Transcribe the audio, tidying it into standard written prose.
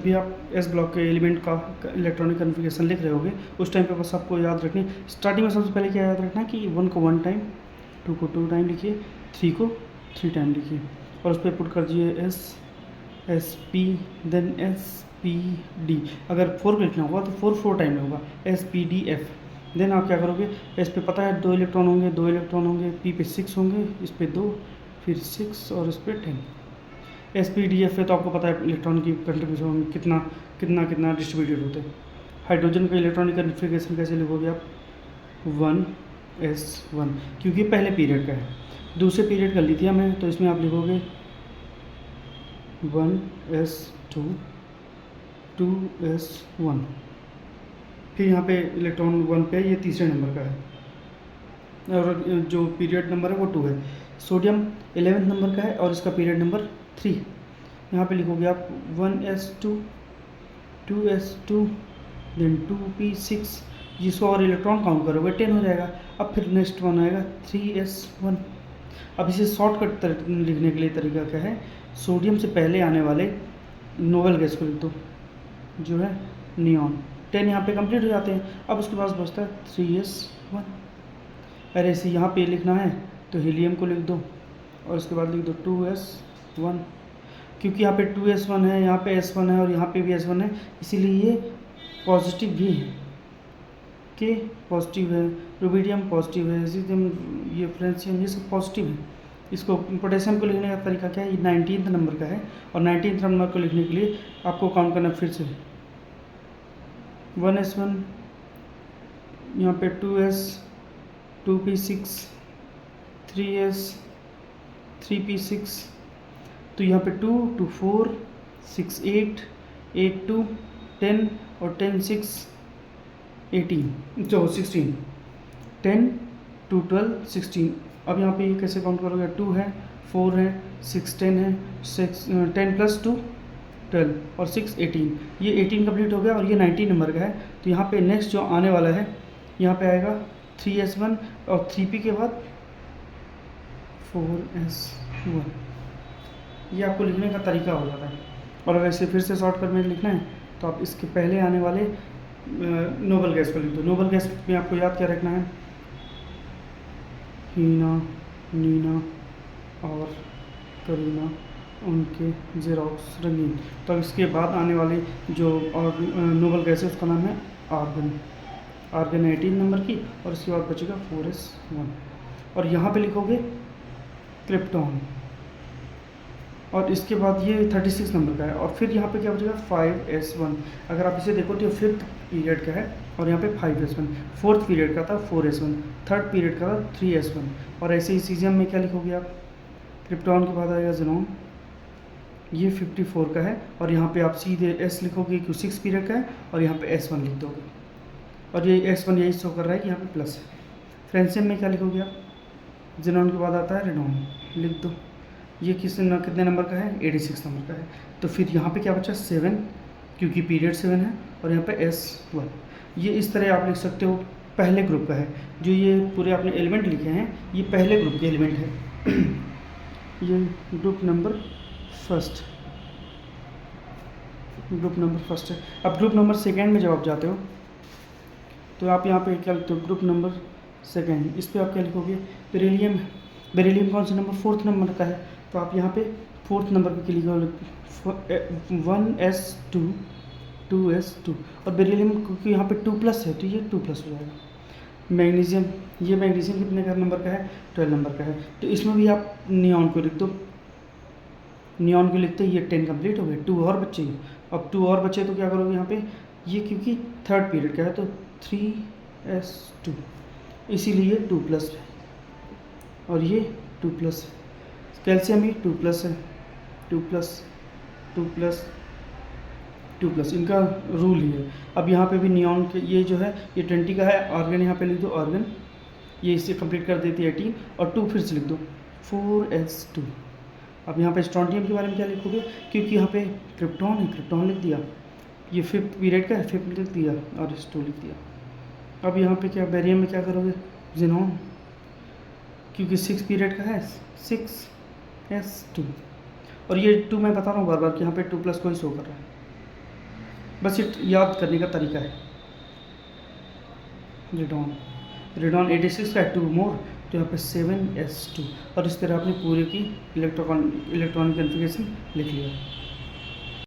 जब भी आप एस ब्लॉक के एलिमेंट का इलेक्ट्रॉनिक कन्फिगरेशन लिख रहे होगे उस टाइम पे बस आपको याद रखनी, स्टार्टिंग में सबसे पहले क्या याद रखना है कि 1 को 1 टाइम, 2 को 2 टाइम लिखिए, 3 को 3 टाइम लिखिए और उस पर पुट कर दीजिए S P, then S P D. अगर 4 को लिखना होगा तो 4 टाइम में होगा, S P D F. Then आप क्या करोगे, एस पे पता है 2 इलेक्ट्रॉन होंगे, 2 इलेक्ट्रॉन होंगे, पी पे 6 होंगे, इस पे 2, फिर 6 और इस पे 10। एस पी डी एफ है तो आपको पता है इलेक्ट्रॉन की कंट्रीब्यूशन कितना कितना कितना डिस्ट्रीब्यूटेड होते हैं। हाइड्रोजन का इलेक्ट्रॉनिक कन्फिगरेशन कैसे लिखोगे आप, 1s1, क्योंकि पहले पीरियड का है। दूसरे पीरियड का लिथियम है तो इसमें आप लिखोगे 1s2, 2s1। फिर यहाँ पे इलेक्ट्रॉन 1 पे ये तीसरे नंबर का है और जो पीरियड नंबर है वो 2 है। सोडियम 11 नंबर का है और इसका पीरियड नंबर 3। यहाँ पे लिखोगे आप 1s2, 2s2, देन 2p6, जिसको और इलेक्ट्रॉन काउंट करोगे 10 हो जाएगा। अब फिर नेक्स्ट वन आएगा 3s1। अब इसे शॉर्टकट लिखने के लिए तरीका क्या है, सोडियम से पहले आने वाले नोबल गैस को लिख दो जो है नियॉन। 10 यहाँ पे कंप्लीट हो जाते हैं। अब उसके पास बचता है 3s1। अरे इसे यहाँ पे लिखना है तो हीलियम को लिख दो और उसके बाद लिख दो 2s1, क्योंकि यहाँ पे 2s1 है, यहाँ पे s1 है और यहाँ पे भी s1 है, इसीलिए ये पॉजिटिव भी है, के पॉजिटिव है, रुबिडियम पॉजिटिव है, ये फ्रेंशियम ये सब पॉजिटिव है। इसको पोटेशियम को लिखने का तरीका क्या है, ये 19th नंबर का है और 19th नंबर को लिखने के लिए आपको काउंट करना फिर से 1s1, यहाँ पे 2s, 2p6, 3s, 3p6, तो यहाँ पे 2, 2, 4, 6, 8, 8, 2, 10 और 10, 6, 18 जो 16, 10, 2, 12, 16। अब यहाँ पे ये कैसे काउंट करोगे, 2 है, 4 है, 6, 10 है, 10 प्लस 2 12 और 6 18। ये 18 कंप्लीट हो गया और ये 19 नंबर का है। तो यहाँ पे नेक्स्ट जो आने वाला है यहाँ पे आएगा 3s1 और 3p के बाद 4s1। ये आपको लिखने का तरीका हो जाता है। और अगर इसे फिर से शॉर्टकट में लिखना है तो आप इसके पहले आने वाले नोबल गैस को लिख दो। नोबल गैस में आपको याद क्या रखना है, हीना, नीना और करीना, उनके जेरोक्स, रंगीन। तो इसके बाद आने वाले जो और नोबल गैस है उसका नाम है आर्गन। आर्गन 18 नंबर की और इसके बाद बचेगा 4s1 और यहाँ पे लिखोगे क्रिप्टॉन और इसके बाद ये 36 नंबर का है और फिर यहाँ पे क्या बचेगा 5s1। अगर आप इसे देखो तो 5th पीरियड का है और यहाँ पे 5s1, 4th पीरियड का था 4s1, 3rd पीरियड का था 3s1। और ऐसे ही सीजियम में क्या लिखोगे आप, क्रिप्टॉन के बाद आएगा ज़ेनॉन, ये 54 का है और यहाँ पे आप सीधे s लिखोगे क्यों 6 पीरियड का है और यहाँ पे s1 लिख दोगे और ये s1 यही शो कर रहा है कि यहाँ पे प्लस है। फ्रेंशियम में क्या लिखोगे आप, ज़ेनॉन के बाद आता है रेडॉन, लिख दो, ये कितने नंबर का है, 86 नंबर का है। तो फिर यहाँ पे क्या बचा 7, क्योंकि पीरियड 7 है और यहाँ पे s1। ये इस तरह आप लिख सकते हो, पहले ग्रुप का है। जो ये पूरे आपने एलिमेंट लिखे हैं ये पहले ग्रुप के एलिमेंट है ये group number first, group number first है। अब ग्रुप नंबर सेकेंड में जब आप जाते हो तो आप यहाँ पे क्या लिखते हो, ग्रुप नंबर सेकेंड। इस पर आप क्या लिखोगे, बेरिलियम। बेरिलियम कौन सा नंबर, 4th नंबर का है, तो आप यहाँ पे 4th नंबर पे लिखोगे 1s2, 2s2 और बेरिलियम क्योंकि यहाँ पे 2+ है तो ये 2+ हो जाएगा। मैग्नीशियम, ये मैग्नीशियम कितने का नंबर का है, 12 नंबर का है। तो इसमें भी आप नियॉन को लिख दो, नियॉन को लिखते ही ये 10 कंप्लीट हो गए, 2 और बचे। अब 2 और बचे तो क्या करोगे यहाँ पे, ये क्योंकि 3rd पीरियड का है तो 3s2, इसीलिए 2+ है और ये 2+ है। कैल्शियम भी 2+ है, 2+, 2+, 2+, इनका रूल ही है। अब यहाँ पे भी नियॉन के ये जो है ये 20 का है, आर्गन यहाँ पे लिख दो आर्गन, ये इससे कंप्लीट कर देती है 18 और 2 फिर से लिख दो 4s2। अब यहाँ पे स्ट्रोंटियम के बारे में क्या लिखोगे, क्योंकि यहाँ पे क्रिप्टॉन है, क्रिप्टॉन लिख दिया, ये 5th पीरियड का है 5th लिख दिया और s2 लिख दिया। अब यहाँ पे क्या बेरियम में क्या करोगे, ज़ेनॉन, क्योंकि 6 पीरियड का है 6s2 और ये 2 मैं बता रहा हूँ बार बार कि यहाँ पे 2+ कोई शो कर रहा है। बस ये याद करने का तरीका है। रेडॉन, रेडॉन 86 का 2 मोर, तो यहाँ पे 7s2, और इस तरह आपने पूरे की इलेक्ट्रॉनिक कॉन्फ़िगरेशन लिख लिया।